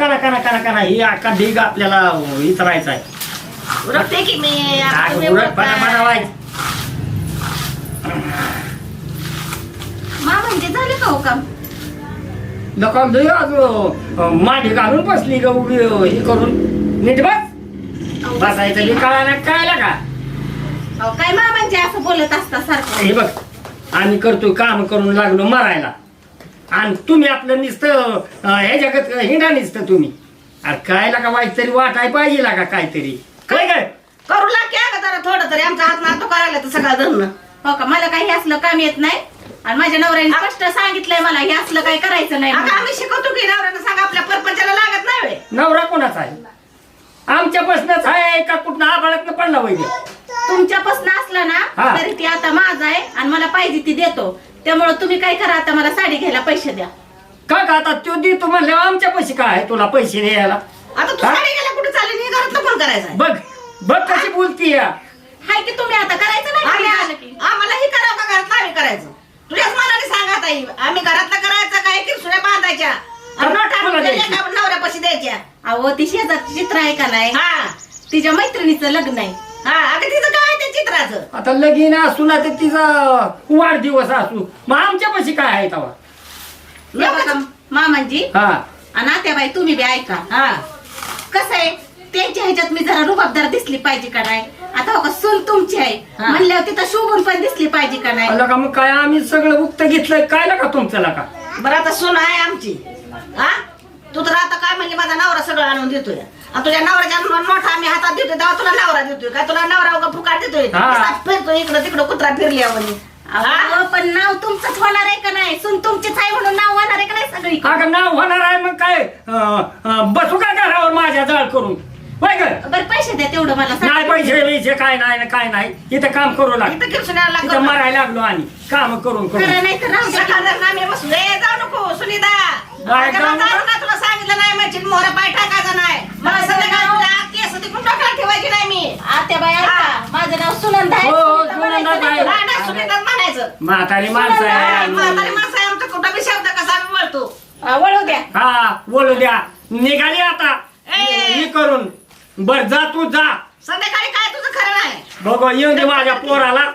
कना कना कना कना ही अख्खा ढीग आपल्याला विचारायचा आहे. उरकते की मी आता तुम्ही उरक उरकता. पटापटा मा म्हणजे झालं का हो काम? माठी घालून बसली का उभी हे करून नीट बस. बसायचं बी कळा ना कळायला का? अहो काय मा म्हणजे असं बोलत असता सारखं? हे बघ आम्ही करतोय काम करून लागलो मरायला आणि तुम्ही आपलं नुसतं हे जगत हिंडा नुसतं तुम्ही. अरे कायला का वाईट तरी वाटाय पाहिजे का काहीतरी काय काय करू लाग का जरा थोडं तरी आमचा हात नातो करायला तर सगळं धरणं. हो का मला काही असलं काम येत नाही आणि माझ्या नवऱ्याने स्पष्ट सांगितलंय मला हे असलं काही करायचं नाही. आम्ही शिकवतो की नवऱ्यानं सांगा आपल्या परपंचाला लागत नाही वे. नवरा कोणाचा आहे? आमच्यापासूनच आहे का कुठं आभाळातनं पडला वैद्य? तुमच्यापासून असला ना हा. तरी ती आता माझा आहे आणि मला पाहिजे ती देतो. त्यामुळे तुम्ही काय करा आता मला साडी घ्यायला पैसे द्या. का का आता तो देतो म्हणल्यावर आमच्या पैसे काय आहे तुला पैसे द्यायला? आता तू हा? साडी घ्यायला कुठे चालेल हे घरातलं कोण करायचं? बघ बघ कशी बोलती या. हाय की तुम्ही आता करायचं नाही झालं की आम्हाला ही करावं का घरातलं आम्ही करायचं? तुझ्याच मनाने सांगा ताई आम्ही घरातलं करायचं काय किरसुऱ्या बांधायच्या नवऱ्यापाशी द्यायच्या. अहो ती शेजारची चित्र आहे का नाही? हा तिच्या मैत्रिणीचं लग्न आहे. हा अगं तिचं काय आहे त्या चित्राचं? आता लगीन असू ना ते तिचा वाढदिवस असू मग आमच्या पैसे काय आहे तेव्हा? मामांजी हा आणि आत्याबाई तुम्ही बी ऐका. हा कसं आहे त्यांच्या ह्याच्यात मी जरा रुबाबदार दिसली पाहिजे का नाही? आता हो का सून तुमची आहे म्हणल्यावर तिथं शोभून पण दिसली पाहिजे का नाही? का मग काय आम्ही सगळं उक्त घेतलंय काय का तुमचं का? बरं आता सून आहे आमची. हा तू तर आता काय म्हणजे माझा नवरा सगळं आणून देतोय आणि तुझ्या नवऱ्याच्या नोटा आम्ही हातात देतोय तेव्हा तुला नवरा देतोय काय? तुला नवरा उगा फुकाट देतोय फिरतो इकडं तिकडं कुत्रा फिरल्या म्हणे. पण नाव तुमचंच होणार आहे का नाही? सून तुमचीच आहे म्हणून नाव होणार आहे का नाही सगळी? अगं नाव होणार आहे मग काय बसू का घरावर माझ्या जाळ करून होय ग? बरं पैसे द्या तेवढं मला. नाही पैसे पैसे काय नाही ना काय नाही इथं काम करू लागलो इथं किरसुन्याला इथं मारायला लागलो आणि काम करून करून नाही तर आम्ही बसू जाऊ नको सुनीता. नाही, जाऊ नका. तुला सांगितलं नाही म्हणजे मोहरा पाय टाकायचा नाही. मला संध्याकाळी केस तिकडून टाकायला ठेवायची नाही मी. आत्याबाई माझं नाव सुनंदा आहे. हो, सुनंदा आहे. नाही सुनीताच म्हणायचं. म्हातारी माणसं आहे म्हातारी माणसं आहे आमचं कुठं बी शब्द कसा बी वळतो. वळू द्या. हा बोलू द्या निघाली आता हे करून बर जा तू जा. संध्याकाळी काय तुझं खरं नाही. बघ येऊ दे माझ्या पोराला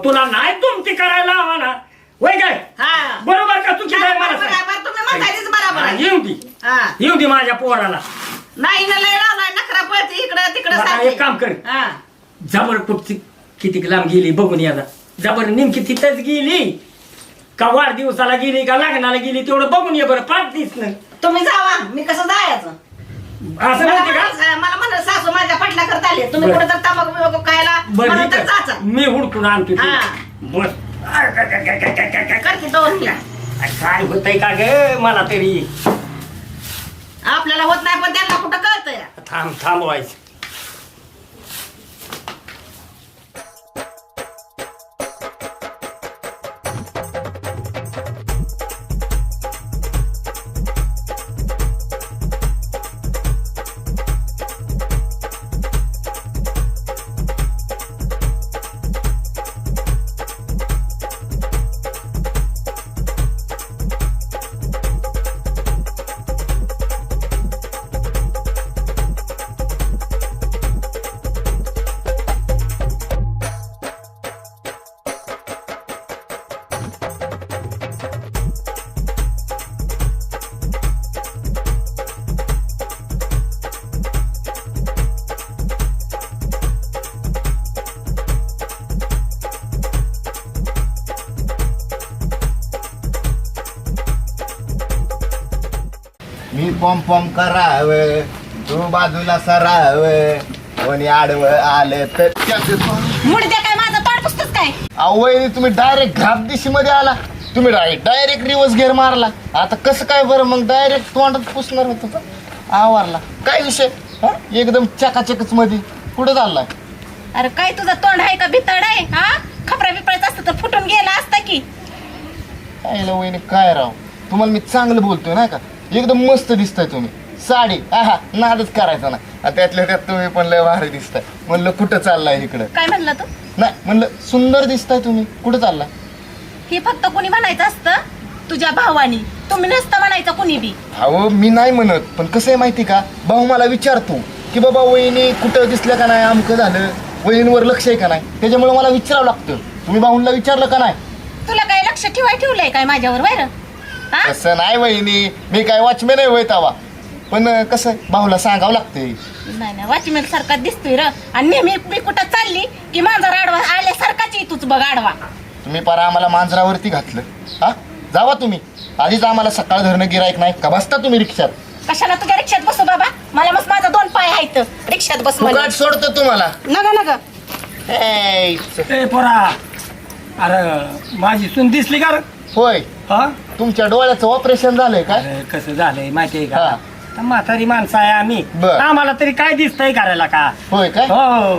तुला नाही तुमची करायला हवा ना वय काय? बरोबर का चुकी काय मला सांग. तुम्ही म्हणतायच बरोबर आहे. येऊ दे माझ्या पोराला. नाही ना लय लावलाय नखरा पळते इकडं तिकडं आता सारखी. एक काम कर जबर कुठची किती लांब गेली बघून या जबर नेमकी तिथंच गेली का वाढदिवसाला गेली का लग्नाला गेली तेवढं बघून ये बरं पाच दिसलं. तुम्ही जावा मी कसं जायचं? असं म्हणते का? मला म्हणत सासू माझ्या पाटला करता आले तुम्ही कुठं तर तंबाखू बिबाखू खायला बरं म्हणून तर ठीक जायचं. आहे. मी हुडकून आणतो ते. हा. बर करते दोन काय होतंय का ग मला तरी आपल्याला होत नाही पण त्यांना कुठं कळतंय. थांबवायचं. मी पॉम पॉम करावं तू बाजूला सरावं कोणी आडवं आलं तर मुडद्या काय माझं तोंड पुसतच काय? अवय तुम्ही डायरेक्ट घाप दिशेमध्ये आला. तुम्ही डायरेक्ट रिवर्स गेअर मारला. आता कसं काय बरं मग डायरेक्ट तोंडात पुसणार होतं आवारला काय विषय? एकदम चकाचकच मध्ये पुढे चाललाय. अरे काय तुझं तोंड आहे का भितड आहे? हा खपरा बिपरायचं असतं तर फुटून गेला असता की. काय वहिनी काय राव तुम्हाला मी चांगलं बोलतोय नाही का? एकदम मस्त दिसताय तुम्ही. साडी नादच करायचा ना त्यातल्या त्यात तुम्ही पण लय भारी दिसताय. म्हणलं कुठं चाललाय इकडं? काय म्हणला तू? नाही म्हणलं सुंदर दिसताय तुम्ही कुठं चाललाय? हे फक्त कोणी म्हणायचं असतं तुझ्या भावानी. तुम्ही नसतं म्हणायचं कुणी बी. अहो मी नाही म्हणत, पण कसं आहे माहिती का, भाऊ मला विचारतो की बाबा वहिनी कुठं दिसल्या का नाही, अमकं झालं, वहिनीवर लक्ष आहे का नाही, त्याच्यामुळे मला विचारावं लागतं. तुम्ही भाऊंना विचारलं का नाही? तुला काय लक्ष ठेवलंय काय माझ्यावर बरं? हा तसं नाही वहिनी, मी काय वॉचमॅन आहे होय तवा, पण कसं भाऊला सांगावं लागतंय. नाही वॉचमॅन सारखा दिसतोय र. आणि नेहमी मी कुठं चालली की माझा आडवा आल्यासारखाच येतोच बघ आडवा. तुम्ही पारा आम्हाला मांजरावरती घातलं. हा जावा तुम्ही, आधीच आम्हाला सकाळ धरणं गिरायक नाही का, बसता तुम्ही रिक्षात. कशाला तुझ्या रिक्षात बसू बाबा, मला मस्त माझा 2 पाय आहेत रिक्षात बस फुकाट सोडतो तुम्हाला. नग ए, ए पोरा, अरे माझी सून दिसली का रे? होय, हा तुमच्या डोळ्याचं ऑपरेशन झालंय काय? अरे कसं झालंय माहितीये का, हा. आता म्हातारी माणसं आहे आम्ही, बर. आम्हाला तरी काय दिसतंय करायला का? होय काय? हो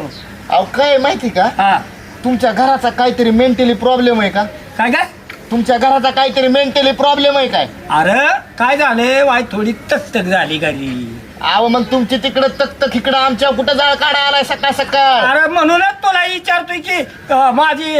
अहो काय माहिती का, हा तुमच्या घराचा काहीतरी मेंटली प्रॉब्लेम आहे का? काय काय? तुमच्या घराचा काहीतरी मेंटली प्रॉब्लेम आहे काय? अरे काय झाले, वाय थोडी तकतक झाली घरी. अहो मग तुमची तिकडं तक इकडं आमच्या कुठं जाळ काढा आलाय सकाळ सकाळ. अरे म्हणूनच तुला विचारतोय की माझी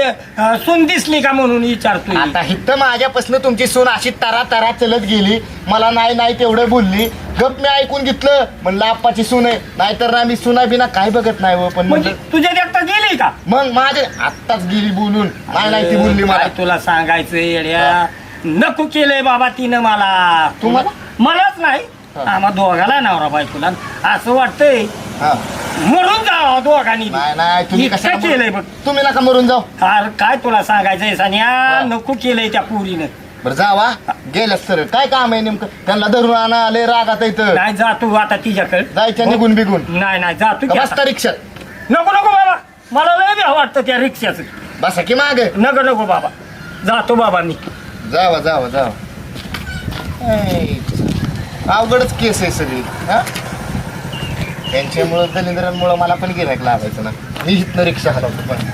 सून दिसली का म्हणून विचारतोय. आता इथं माझ्यापासून तुमची सून अशी तारा तारा चलत गेली, मला नाही नाही तेवढं बोलली, गप मी ऐकून घेतलं, म्हणलं आप्पाची सून आहे, नाहीतर ना मी सुना बिना काय बघत नाही हो. पण म्हणजे म्हणलं तुझ्या देखता गेली का? मग माझे आत्ताच गेली बोलून, नाही नाही ती बोलली मला. काय तुला सांगायचं येड्या, नको केलंय बाबा तिनं मला. तुम्हाला? मलाच नाही, हा. आम्हा दोघाला नवरा बायकोला असं वाटतंय हा. मरून जावं दोघांनी. नाही नाही तुम्ही इतकं कशाला केलंय बघ. तुम्ही नका मरून जाऊ. अरे काय तुला सांगायचंय सानिया, नको केलंय त्या पुरीनं. बरं जावा, गेल्यास सर काय काम आहे नेमकं, त्यांना धरून आणा, लय रागात इथं नाही जातो आता तिच्याकडे. जायच्या निघून बिगून. नाही नाही जातो की बसता आता. रिक्षात, नको नको बाबा, मला लय भ्या वाटतं त्या रिक्षाचं. बसा की माग. नको नको बाबा, जातो बाबा मी. जावा जावा जावा. अवघडच केस आहे सगळी. हा त्यांच्यामुळं दलिंद्रांमुळं मला पण गिऱ्हाईक लागायचं ना, मी इथनं रिक्षा हलवतो पण.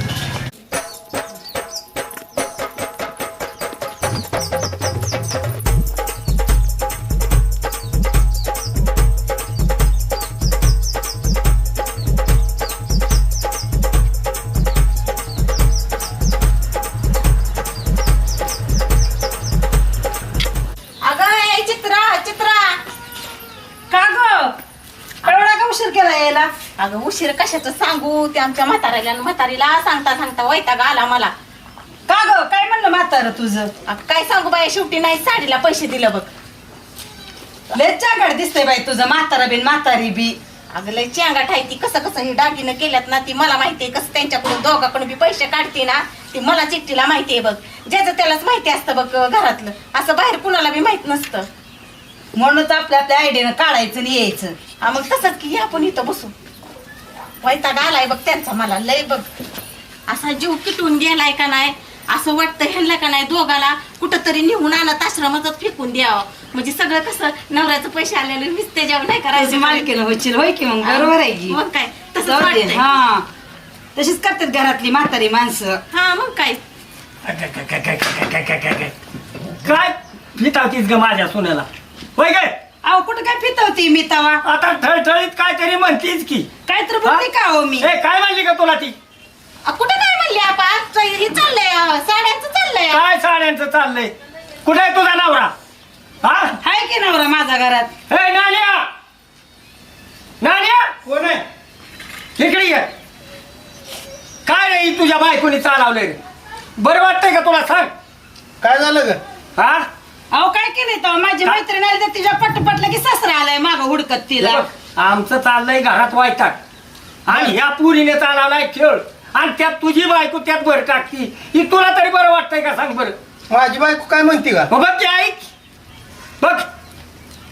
अगं ए, चित्रा चित्रा का ग एवढा का उशीर केला यायला? अगं उशीर कशाचं सांगू, ते आमच्या म्हातारीला सांगता सांगता वैताग आला मला. का ग काय म्हणलं म्हातारं तुझं? अगं, काय सांगू बाई, शेवटी नाही साडीला पैसे दिलं बघ. लय चांगड दिसतंय बाई तुझं, म्हातारा बिन म्हातारी बी. अगं लय चेंगाट आहे ती, कसं कसं ही दागिनं केल्यात ना ती मला माहितीये, कसं त्यांच्याकडून दोघाकडून बी पैसे काढते ना ती मला चिठ्ठीला माहितीये बघ. ज्याचं त्यालाच माहिती असतं बघ घरातलं, असं बाहेर कुणाला बी माहित नसतं. म्हणूनच आपल्या आपल्या आयडियानं काढायचं आणि यायचं. हा मग तसंच की आपण इथं बसू. वैताग आलाय बघ त्यांचा मला लय बघ, असा जीव किटून गेलाय का नाही, असं वाटतं ह्यांना का नाही दोघाला कुठं तरी निघून आणत आश्रमातच फेकून द्यावं, म्हणजे सगळं कसं नवऱ्याचं पैसे आलेले मीच त्याच्यावर नाही त्याची करायचं. मालकीनं होईल होय की मग, बरोबर आहे की. मग काय तसंच जाऊ दे. वाटतंय. हा तशीच करतात घरातली म्हातारी माणसं. हा मग काय काय फितावतीस ग माझ्या सुनेला, होय काय? अहो कुठं काय फितवती मी तवा, आता ठळठळीत काहीतरी म्हणतीस की. काय तर बोलते का हो मी? ए, काय म्हणली का तुला ती? कुठं काय म्हणली आपण, हे चाललंय साड्यांचं चाललंय. काय साड्यांचं चाललंय? कुठे आहे तुझा नवरा? हा हाय की नवरा माझा घरात? हे नाण्या, नाण्या कोण आहे? इकडे ये. काय नाही तुझ्या बायकोनी चालवलंय रे? बरं वाटतंय का तुला? सांग काय झालं ग? हा अहो काय केलंय तेव्हा, माझी मैत्रीण आली तर तिच्या पटलं की सासरा आलाय मागं हुडकत तिला. हे बघ, आमचं चाललंय घरात वायताक आणि ह्या पुरीने चालवलाय खेळ, आणि त्यात तुझी बायको त्यात भर टाकती. ही तुला तरी बरं वाटतंय का? सांग बरं. माझी बायको काय म्हणते का? बघ की ऐक, बघ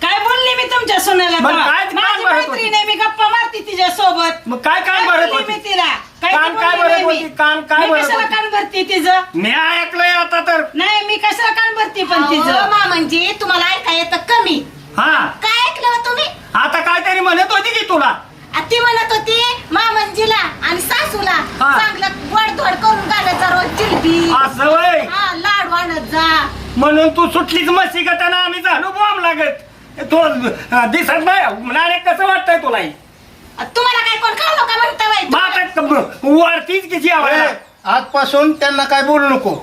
काय बोलली मी तुमच्या सोन्याला मग तेव्हा? काय माझी भरत होती? मैत्रीण आहे, मी गप्पा मारती तिच्या सोबत. मग काय काय भरत बोलली मी होती? तिला? काय कान तर काय बोलली भरत नाही होती? मी. कान काय मी भरत कशाला होती? कान भरती तिचं? मी ऐकलंय आता तर. नाही मी कशाला कान भरती पण अहो, तिचं. मा म्हणजे तुम्हाला ऐका येतं कमी. हा काय ऐकलं हो तुम्ही? आता काहीतरी म्हणत होती की तुला. ती म्हणत होती मामंजीला आणि सासूला हा. चांगलं गोडधोड करून घालत जा रोज जिलबी, असं वय हा लाडू आणत जा. म्हणून तू सुटलीच मस्ती करताना आम्ही झालो बॉम्ब लागत. तो दिसत नाही नाणे, कसं वाटतंय तुला? तुम्हाला काय कोण खाऊ का म्हणता बाई? वरतीच की जेवायला. आजपासून त्यांना काय बोलू नको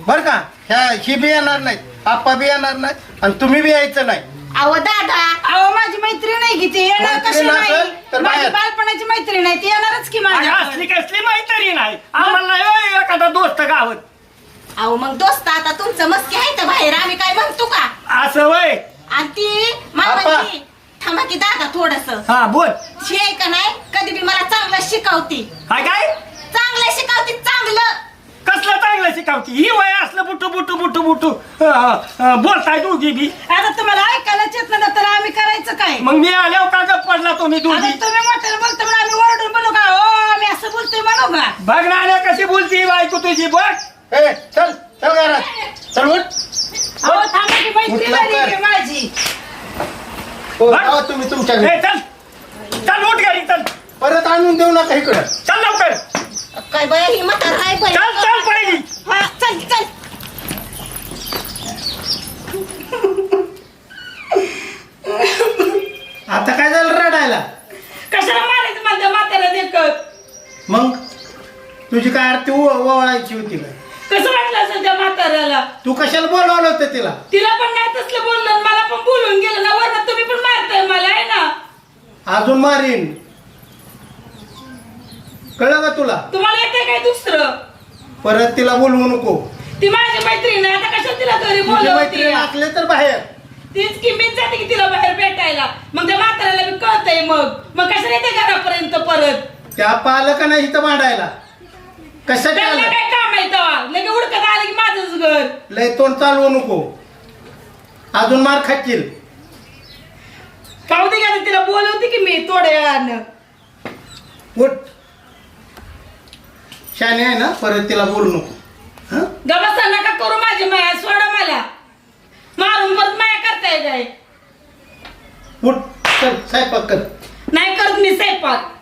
बर का, ह्या ही बी येणार नाहीत. आप्पा बी येणार नाही आणि तुम्ही बी यायचं नाही. अहो दादा, अहो माझी मैत्रीण आहे की ती येणार मैत्रीण कशी नाही असेल तर माझी बाहेर. बालपणाची मैत्रीण आहे ती येणारच की आणि माझ्या असली कसली मैत्री नाही आम्हाला नाही होय एखादा दोस्त गावत अहो मग दोस्त आता तुमचं मस्ती आहे तर बाहेर आम्ही काय म्हणतो का? असं वय आणि ती मला आपा. म्हणली, थांबा की दादा थोडस हा बोल शी आहे का नाही कधी बी मला चांगलं शिकवती, हाय काय चांगलं शिकवती चांगलं. कसलं चांगलं शिकावती ही वय असलं बुटू बुटू बुटू बुटू बोलताय दोघी बी आता तुम्हाला ऐकायला येत नाही तर आम्ही करायचं काय? मग मी आल्यावर का गप्प पडला तुम्ही आता दोघी तुम्ही मोठ्याला बोलतो म्हणून आम्ही ओरडून बोलू का? हो आम्ही असं बोलतोय म्हणू का? बघ ना कशी बोलती बायको तुझी बघ ए चल चल घरात चल उठ. अहो थांबा की मैत्रीण उठला आली तर. की माझी. हो, बघ. जावा तुम्ही तुमच्या ए घरी. चल चल उठ गाडी चल परत आणून देऊ नका इकडं. चल लवकर काय बाय ही म्हातार आहे बाई. चल चल पहिली हा, चल चल. आता काय झालं रडायला? कशाला मारायचं माझ्या म्हाताऱ्या देखत? मग तुझी काय आरती ओवाळायची होती का? कसं वाटलं असेल त्या म्हाताऱ्याला? तू कशाला बोलवलं होतं तिला? तिला पण नाही तसलं बोललं आणि मला पण बोलून गेलं ना. वरनं तुम्ही पण मारताय मला आहे ना. अजून मारीन. कळलं का तुला? तुम्हाला येते काय दुसरं? परत तिला बोलवू नको. ती माझी मैत्रीण आहे. आता कशाला तिला घरी तुझी बोलवते? मैत्रीण टाकले तर बाहेर. तीच की मीच जाते की तिला बाहेर भेटायला. मग त्या म्हाताऱ्याला बी कळतंय मग कशाला येते घरापर्यंत परत? त्या पाहिलं का नाही इथं मांडायला? कशासाठी त्यांना आलं? काय काम आहे तेव्हा? लगे उडकत आलं की माझंच घर. लय तोंड चालवू नको. अजून मार खातील. खाऊ दे का तिला बोलवते की मी थोड्या वेळानं. उठ. शाने आहे ना, परत तिला बोलू नको. हं? गबसा नका करू माझी माया. सोडा मला. मारून परत माया करताय काय? उठ. चल स्वयंपाक कर. नाही करत मी स्वयंपाक.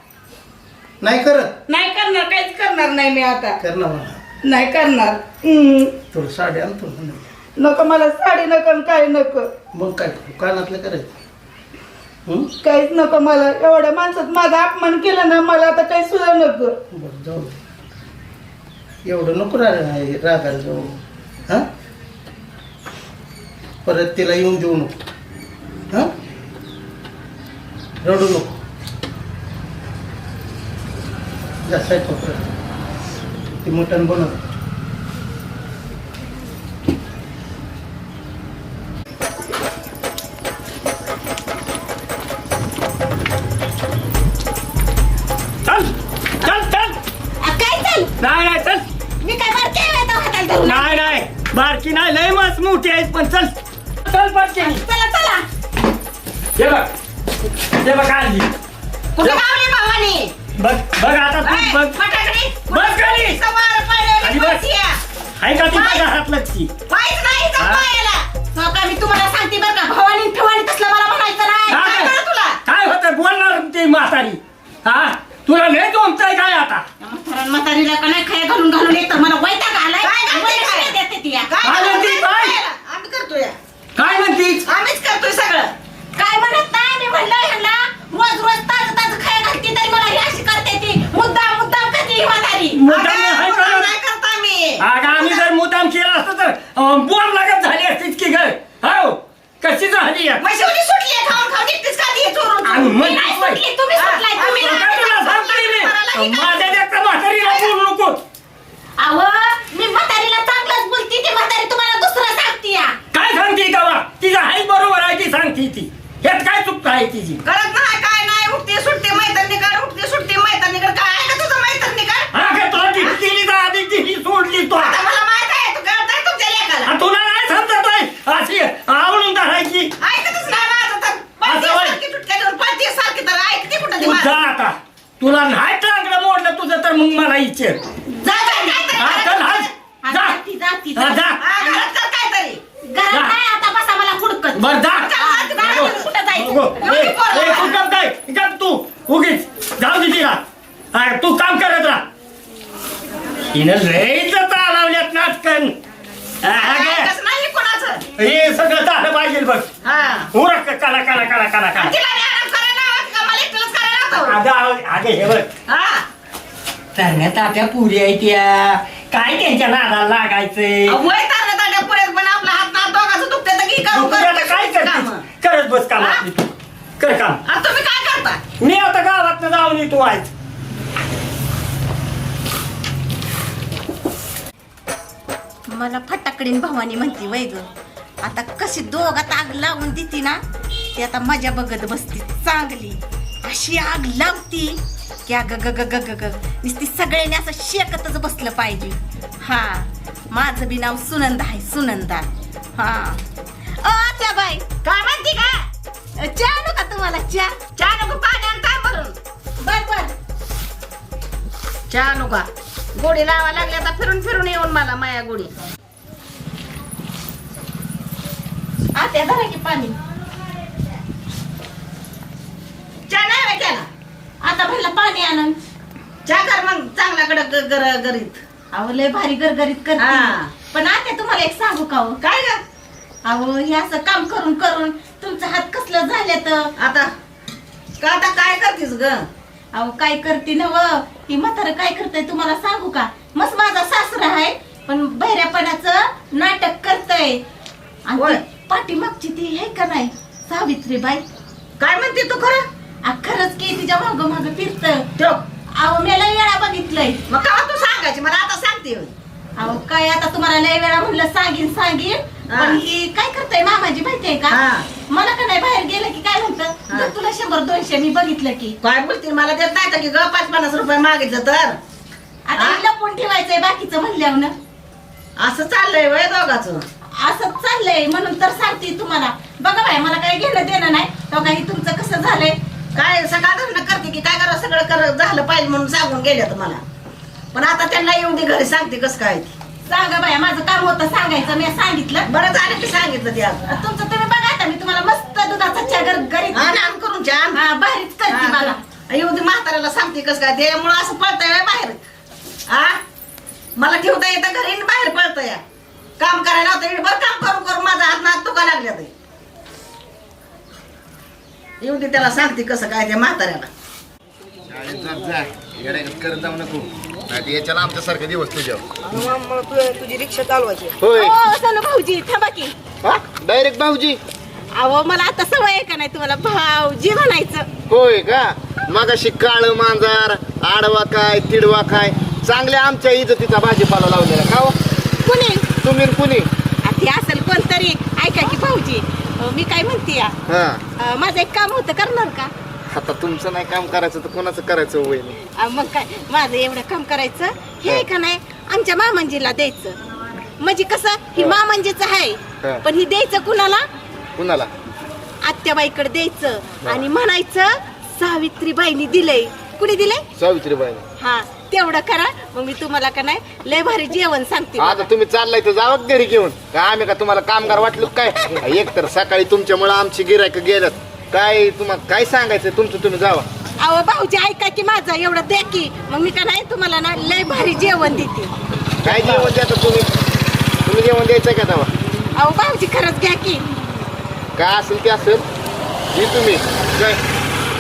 नाही करत? नाही करणार. काहीच करणार नाही मी आता. कर ना मला. नाही करणार. तुला साडी आणतो ना. नको मला साडी नको आणि काय नको. मग काय करू? कानातलं करायचं. हं? काहीच नको मला. एवढ्या माणसात माझा अपमान केला ना मला आता काही सुद्धा नको. बरं जाऊ दे. एवढं नको रागायला जाऊ. हा परत तिला येऊन देऊ नको. हा रडू नको. जा स्वयंपाक कर. ते मटण बनव. चल चल चल काय चल? नाही नाही चल मी काय मारते हाताला धरून? नाही नाही बारकी नाही लय मस्त मोठी आहेस पण चल चल बारकी चला चला. हे बघ आली कुठे गावली भावानी? बघ बघ आता तू बघ फटाकडी बस खाली. सवार खाली पडलेली बस. बसिया. आहे का तुझ्या घरातलंच की वाईट नाही हा? जपायला. हो का, मी तुम्हाला सांगते बरं का, भवानी ठेवानी तसलं मला म्हणायचं नाही. काय कळलं तुला? काय होतं बोलणार ती म्हातारी हा तुला लय जमतंय काय आता म्हातारीला का नाही खाया घालून घालून येतं मला वैताग आलाय. वैताग देते ती या. काय म्हणते, काय? आम्ही करतोय. काय म्हणतीस आम्हीच करतोय सगळं. काय म्हणत नाही मी म्हणलं ह्यांना रोज रोज ताज ताज खाया घालते तरी मला ही अशी करते ती. मुद्दाम मुद्दाम करते ही म्हातारी. मुद्दाम अगं, नाही मुद्दाम करत. नाही करत आम्ही. अगं आम्ही जर मुद्दाम केला असतं तर बोर लागत झाली असतीच की घर हो कशी झाली आहे? म्हशीवणी सुटली खाऊन खाऊन एकटीच खाती आहे चोरून आणि चोरून. मग मी नाही काय? सुटली, तुम्ही सुटलाय. तुम्ही आता नाही तुला सुटलाय. सांगतोय मी मला ही काय- माझ्या देखता म्हातारीला बोलू नको अहो, मी म्हातारीला चांगलंच बोलती. ती म्हातारी तुम्हाला दुसरं सांगती या. काय सांगते तेव्हा तिचं आहे बरोबर आहे ती सांगते ती ह्यात काय चुकतं आहे तिची कळत नाही काय नाही. उठते सुटते मैत्रिणीकडे, उठते सुटते मैत्रिणीकडे. काय आहे का तुझं मैत्रिणीकडे? हा का तुला ती केली तर आधी तिची सोडली तो आता मला माहित आहे तू कळत आहे तुमच्या लेकाला. आणि तुला नाही समजत आहे अशी आवडून धरायची ऐकतच नाही माझं तर. पळतीये असं होय. सारखी तुटक्या देऊन, पळतीये सारखी तर ऐकते कुठं ती तू माझं. जा आता तुला नाही टांगलं मोडलं तुझं तर मग मला इच्छा जा, जा, काहीतरी हा, घरात चल, कर. हा, हा, जा. जाती, जाती, हा, जा. हा, घरात कर काहीतरी. घरात जा. नाही आता बसा मला हुडकत. बर जा चला, घरात कुठं जायचं? एवढी पोरं. काय गप तू उगीच जाऊ दे तिला हा, तू काम करत राहा तिनं लय चालवल्यात नाटकन ऐकच नाही कोणाचं. हे सगळं झालं पाहिजे बघ हा. उरक काला काला काला काला काला तिला बी आराम करायला लावा का मला एकटीलाच करायला लावतो? अगे हे बघ हा. तरण्या तात्या पुरी आहे त्या काय त्यांच्या नादाला लागायचंय वय तारण्या तारण्या पुऱ्यात पण आपला हात नात दोघाच की मग करू तुम्ही आता काय काम करते करत बस काम आपली तू. कर काम तुम्ही काय करता मी आता गावात जाऊन येतो आज मला फटाकडीन भवानी म्हणती वय ग आता कशी दोघात आग लावून देती ना ती आता मजा बघत बसती चांगली अशी आग लावती की अग ग ग ग ग ग नुसती सगळ्यांनी असं शेकतच बसलं पाहिजे हा माझं बी नाव सुनंदा आहे सुनंदा हा त्या बाई काय म्हणते का चहा नको का तुम्हाला चहा चहा नको पाणी आण काय भरून बर बर चहा नको गोडी लावा लागली आता फिरून फिरून येऊन मला माया गोडी आत्या धरा की पाणी चहा नाही बाई त्याला आता भरलं पाणी आणून चहा कर मग चांगल्याकडे गरीत अहो लय भारी गरगरीत करते हा. पण आता तुम्हाला एक सांगू का हो? काय ग अहो हे असं काम करून करून तुमचा हात कसलं झाले तर आता का आता काय करतीस ग अहो काय करते ना व ही म्हातारं काय करतय तुम्हाला सांगू का मस्त माझा सासरा आहे पण बहिऱ्यापणाचं नाटक करतय आणि होय. ती पाठीमागची ती आहे का नाही सावित्रीबाई काय म्हणते तू खरं खरंच की तिच्या माग माग फिरत ठेव अहो मी लय वेळा बघितलंय मग का तू सांगायची मला आता सांगते होय. अहो काय आता तुम्हाला लय वेळा म्हणलं सांगीन हा. पण ही काय करताय मामाजी माहितीये का हा. मला का नाही बाहेर गेलं की काय म्हणतं हा. तर तुला 100-200 मी बघितलं की काय बोलते मला देत नाही तर की ग 5-50 रुपये मागितलं तर आता हा? हे लपून ठेवायचंय बाकीचं म्हणल्यावर ना असं चाललंय वय दोघाचं असं चाललंय म्हणून तर सांगते तुम्हाला बघा बाय मला काही घेणं देणं नाही तो काही तुमचं कसं झालंय काय सकाळ करते की काय करावं सगळं झालं पाहिजे म्हणून सांगून गेल्या तुम्हाला पण आता त्यांना येऊन दे घरी सांगते कसं काय ते. सांगा बाया माझं काम होतं सांगायचं मी सांगितलं बरं झालं की सांगितलं ते आता तुमचं तुम्ही बघा आता मी तुम्हाला मस्त दुधाचा चहा घरीत आण करून छान हा बाहेरच करते मला येऊ दे म्हाताऱ्याला सांगते कसं काय त्यामुळं असं पळतंय व्हय बाहेर आ मला ठेवता येतं घरी आणि बाहेर पळतंय काम करायला होतं बरं काम करून करून माझा हात नाक तुका लागल्या ते येऊ दे त्याला सांगते कसं काय त्या म्हाताऱ्याला शाळेत जात जा येड्यागत करत जाऊ नको नाही याच्याला आमच्यासारखे दिवस तुझ्या तुझी रिक्षा चालवायची होय हो सोनू भाऊजी थांबा की हा डायरेक्ट भाऊजी अहो मला आता सवय आहे का नाही तुम्हाला भाऊजी म्हणायचं होय का मगाशी काळ मांजार आडवा काय तिडवा काय चांगल्या आमच्या इज्जतीचा भाजीपाला लावलेला का हो? कुणी तुम्ही न कुणी ते असेल कोणतरी ऐका की भाऊजी मी काय म्हणते या हा माझं एक काम होतं करणार का आता तुमचं नाही काम करायचं तर कोणाचं करायचं होय मग काय माझं एवढं काम करायचं हे का नाही आमच्या मामांजीला द्यायचं म्हणजे कसं ही मामांजीच हा. आहे पण ही द्यायचं कुणाला कुणाला आत्याबाईकडे द्यायचं आणि म्हणायचं सावित्रीबाईंनी दिलंय कुणी दिलंय सावित्रीबाई हा तेवढं करा मग मी तुम्हाला का नाही लय भारी जेवण सांगते आता तुम्ही चाललाय तर जावा घरी घेऊन का आम्ही का तुम्हाला कामगार वाटलो काय एक तर सकाळी तुमच्यामुळे आमची गिरायक गेल्यात काय तुम्हाला काय सांगायचं तुमचं तुम्ही जावा अहो भाऊजी ऐका की माझं एवढं द्या की मग मी का नाही तुम्हाला ना लय भारी जेवण देते काय जेवण द्यायचं तुम्ही जेवण द्यायचं का तेव्हा अहो भाऊजी खरंच घ्या की काय असेल ते असेल हे तुम्ही काय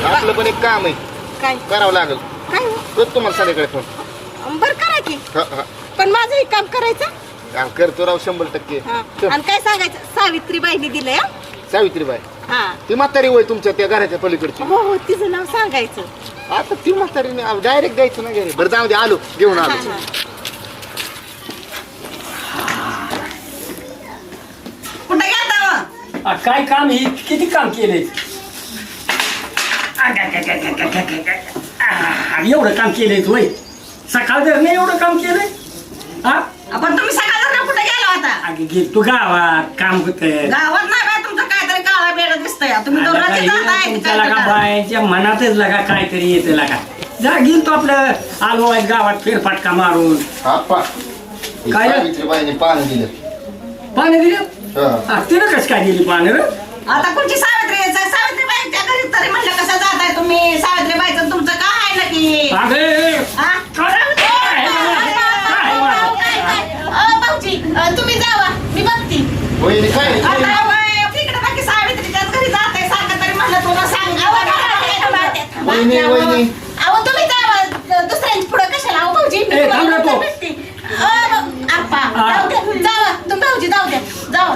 आपलं पण एक काम आहे काय करावं लागेल काय हो? करतो तुम्हाला संध्याकाळी फोन बरं करा की हा हा पण माझं हे काम करायचं काम करतो राव 100% हा. चल. आणि काय सांगायचं सावित्रीबाईंनी दिलंय हा? सावित्रीबाई हा ती म्हातारी होय तुमच्या त्या घराच्या पलीकडची हो हो तिचं नाव सांगायचं आता ती म्हातारी डायरेक्ट द्यायचं ना घरी बरं जाऊ दे आलो घेऊन हा, आलो हा. कुठे गेलता काय काम ही किती काम केले एवढं काम केलंय तू होय सकाळ जर नाही एवढं काम केलंय हा आपण तुम्ही सकाळ कुठे गेला होता अगे गे तू गावात काम होतंय गावात नाही बाय तुमचं काहीतरी काळा बेड दिसतंय तुम्ही दोन रात्री जाताय तुमच्या लगा बायच्या मनातच लगा काहीतरी येते लगा जा घेऊन तो आपलं आलो आहे गावात फेरफाटका मारून आप्पा काय? सावित्रीबाईने पाणी दिलं पाणी दिलं हा. तिनं कसं काय दिली पाणी रे आता कोणची सावित्रीबाईच्या घरी तरी म्हणलं कसं जाताय तुम्ही सावित्रीबाईचं तुमचं काय आहे नक्की अगे हा? भाऊजी तुम्ही जावा मी बघते वहिनी काय आता बाई, तिकडे बाकी सावित्रीच्याच घरी जाताय सांगा तरी म्हणलं तुला सांग वहिनी वहिनी अहो तुम्ही जावा दुसऱ्यांच्या पुढे कशाला अहो भाऊजी मी ए, थांब ना तुम्हाला तू. भेटते. आप्पा जाऊ द्या जावा तुम्ही भाऊजी जाऊ द्या जावा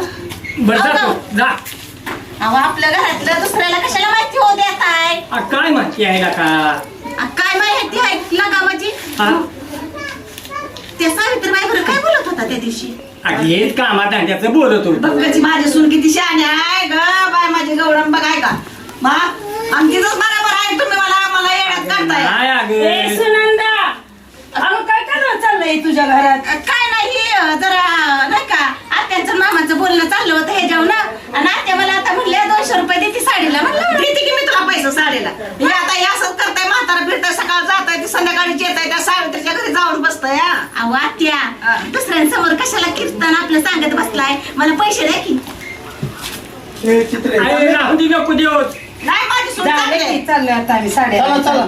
बरं अहो, जातो आपल्या घरातलं दुसऱ्याला कशाला माहिती होऊ देत आहे? काय माहिती आहे ना का? काय माहिती आहे लगा माझी? हा? त्या सावित्रीबाई बरं काय बोलत होता त्या दिवशी? हेच कामाधंद्याचं बोलत होतो. बघायची माझी सून किती शहाणी आहे ग बाय माझी गौरम बघाय का मा आमचीच बरोबर आहे तुम्ही मला येण्यात काढताय काय ए, अगं सुनंदा अगं काय करायला चाललंय तुझ्या घरात? काय नाही जरा नाही का आत्यांचं मामाचं बोलणं चाललं होतं हे जाऊ ना आणि आत्या मला आता म्हणले 200 रुपये देते साडीला. म्हणलं किती की मी तुला पैसे साडीला हे आता हे असंच करताय म्हातारा फिरताय सकाळ जाताय ती संध्याकाळी येत आहे त्या सावित्रीच्या घरी जाऊन बसताय हा. अहो आत्या दुसऱ्यांसमोर कशाला कीर्तन आपलं सांगत बसलाय? मला पैसे द्या की. हे चित्र आहे. अरे राहू दे नको देऊच. नाही माझी सून झालं चांगली आहे. की चाललोय आता आम्ही साड्या चला चला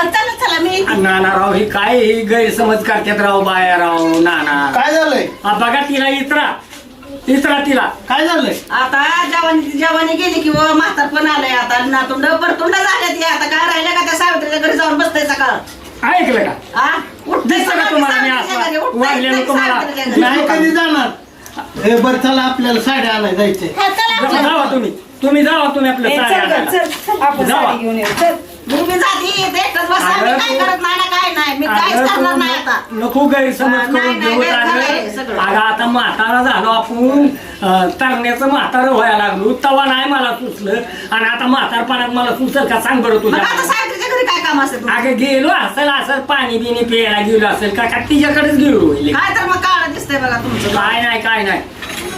चला चला मी नाना राव हे काय हे गैरसमज करतात राव बाया राव नाना. काय झालंय बघा तिला इतरा तिला. काय झालंय आता जवानी गेली की म्हातार पण आलंय आता नातुंड परतुंड झाले ती आता काय राहिलं का त्या सावित्रीच्या घरी जाऊन बसताय सकाळ ऐकलं का? हा उठतंय दिसतं का सकाळी तुम्हाला मी सावित्रीच्या घरी, असं उठतंय वागलेलं तुम्हाला? सावित्रीच्या घरी. नाही कधी जाणार हे बरं चला आपल्याला साड्या आणाय जायचंय हा, चला जावा तुम्ही जावा तुम्ही आपलं ए, साड्या चल गं, आणायला. चल आपण जावा. साडी घेऊन येऊ चल. मी जाती एकटंच बसा मी अगं, काय करत नाही ना काय नाही मी काहीच अगं, करणार तू नाही आता नको गैरसमज नाही, करून नाही, घेऊ गैर झालंय अगं सगळं. आता म्हातारा झालो आपण तरण्याचं म्हातारं व्हायला लागलो तवा नाही मला सुचलं आणि आता म्हातारपणात मला सुचल का सांग बरं मग तुझ्या आता सावित्रीच्या घरी काय काम असेल तुमचं? अगं गेलो असं पाणी बिनी प्यायला गेलो असेल का तिच्याकडेच गेलो होईल. काय तर मग काळ दिसतंय बघा तुमचं काय नाही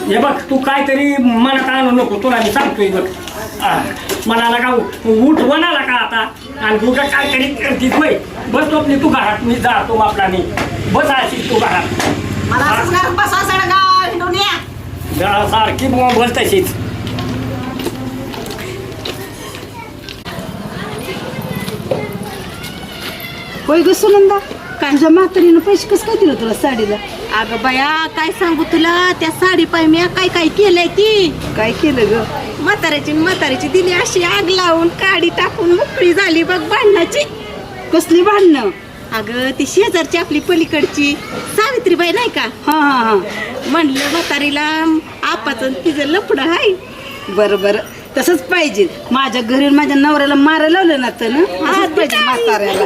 हे बघ तू काहीतरी मनात आणू नको तुला मी सांगतोय बघ मनाला का उठ बनाला का आता आणि तू काहीतरी करतीस वय बस तो आपली तू घरात मी जातो आपला मी बस अशीच तू घरात मला असंच घरात बसा सगळं गाव हिंडून या सारखी बोल तशीच. होय ग सुनंदा तुझ्या म्हातारीनं पैसे कसं काय दिलं तुला साडीला? अगं बया काय सांगू तुला त्या साडी पाय मी काय केलंय ती काय केलं ग? म्हातारीची दिली अशी आग लावून काडी टाकून मोकळी झाली बघ भांडणाची. कसली भांडणं? अगं ती शेजारची आपली पलीकडची सावित्रीबाई नाही का हा हा हा म्हणलं म्हातारीला आपाचं तिचं लफडं आहे. बरं बरं तसंच पाहिजे. माझ्या घरी माझ्या नवऱ्याला मारायला लावलं ना तर ना तसंच पाहिजे म्हाताऱ्याला.